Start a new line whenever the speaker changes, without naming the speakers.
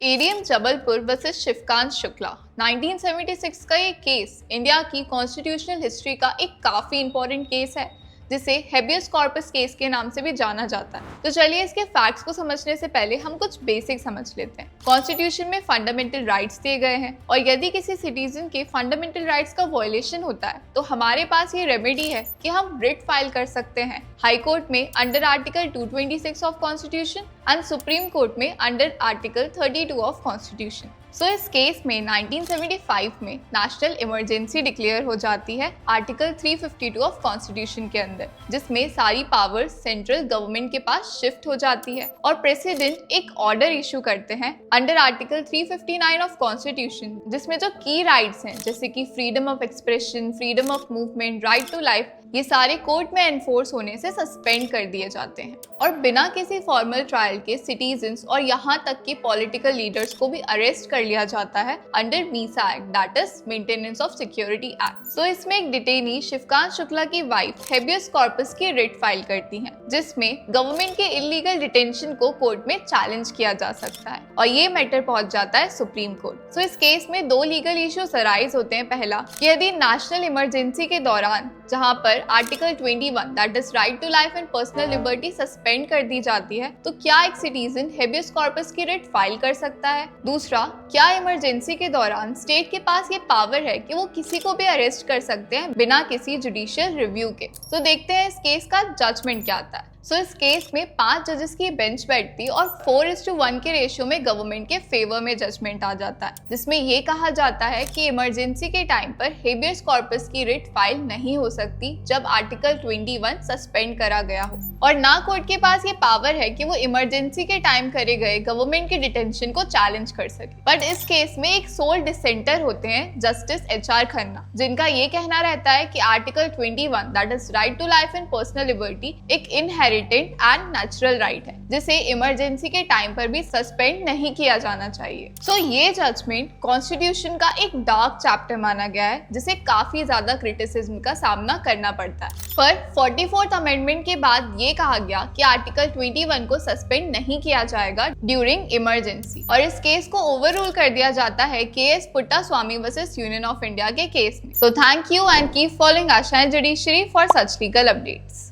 ADM Jabalpur versus Shivkant Shukla 1976 का ये case India की कॉन्स्टिट्यूशनल हिस्ट्री का एक काफी इंपॉर्टेंट केस है जिसे हेबियस कॉर्पस केस के नाम से भी जाना जाता है। तो चलिए इसके फैक्ट्स को समझने से पहले हम कुछ बेसिक समझ लेते हैं। कॉन्स्टिट्यूशन में फंडामेंटल राइट्स दिए गए हैं और यदि किसी सिटीजन के फंडामेंटल राइट्स का वायलेशन होता है तो हमारे पास ये रेमेडी है कि हम रिट फाइल कर सकते हैं हाई कोर्ट में under article 226 of constitution and supreme court में अंडर आर्टिकल 32 ऑफ कॉन्स्टिट्यूशन। सो इस केस में 1975 में नेशनल इमरजेंसी डिक्लेयर हो जाती है आर्टिकल 352 ऑफ कॉन्स्टिट्यूशन के अंदर, जिसमें सारी पावर सेंट्रल गवर्नमेंट के पास शिफ्ट हो जाती है और प्रेसिडेंट एक ऑर्डर इशू करते हैं अंडर आर्टिकल 359 ऑफ कॉन्स्टिट्यूशन, जिसमें जो की राइट्स हैं जैसे कि freedom of expression, freedom of movement, right to life, ये सारे कोर्ट में एनफोर्स होने से सस्पेंड कर दिए जाते हैं और बिना किसी फॉर्मल ट्रायल के सिटीजन्स और यहाँ तक कि पॉलिटिकल लीडर्स को भी अरेस्ट कर लिया जाता है under MISA act, that is maintenance of security act. So इसमें एक डिटेनी शिवकांत शुक्ला की वाइफ हेबियस कॉर्पस की रिट फाइल करती हैं, जिसमें गवर्नमेंट के इलीगल डिटेंशन को कोर्ट में चैलेंज किया जा सकता है और ये मैटर पहुंच जाता है सुप्रीम कोर्ट। सो इस केस में दो लीगल इश्यूज अराइज होते हैं। पहला कि यदि नेशनल इमरजेंसी के दौरान जहां पर article 21 that is right to life and personal liberty suspend कर दी जाती है तो क्या एक सिटीजन हेबियस कॉर्पस की रिट फाइल कर सकता है। दूसरा, क्या इमरजेंसी के दौरान स्टेट के पास ये पावर है कि वो किसी को भी अरेस्ट कर सकते हैं बिना किसी जुडिशियल रिव्यू के। तो देखते हैं इस केस का जजमेंट क्या आता है। सो इस केस में 5 जजेस की बेंच बैठती और 4:1 के रेशियो में गवर्नमेंट के फेवर में जजमेंट आ जाता है, जिसमें ये कहा जाता है कि इमरजेंसी के टाइम पर हेबियस कॉर्पस की रिट फाइल नहीं हो सकती जब आर्टिकल 21 सस्पेंड करा गया हो और ना कोर्ट के पास ये पावर है कि वो इमरजेंसी के टाइम करे गए गवर्नमेंट के डिटेंशन को चैलेंज कर सके। बट इस केस में एक सोल डिसेंटर होते हैं जस्टिस HR खन्ना, जिनका ये कहना रहता है कि article 21 that is right to life and personal liberty एक इनहेरिटेड एंड नेचुरल राइट है जिसे इमरजेंसी के टाइम पर भी सस्पेंड नहीं किया जाना चाहिए। सो ये जजमेंट कॉन्स्टिट्यूशन का एक डार्क चैप्टर माना गया है जिसे काफी ज्यादा क्रिटिसिज्म का सामना करना पड़ता है। पर 44th अमेंडमेंट के बाद ये कहा गया कि आर्टिकल 21 को सस्पेंड नहीं किया जाएगा ड्यूरिंग इमरजेंसी और इस केस को ओवररूल कर दिया जाता है KS Puttaswamy versus union of India के केस में। So thank you and keep following Aashayein judiciary for such legal updates.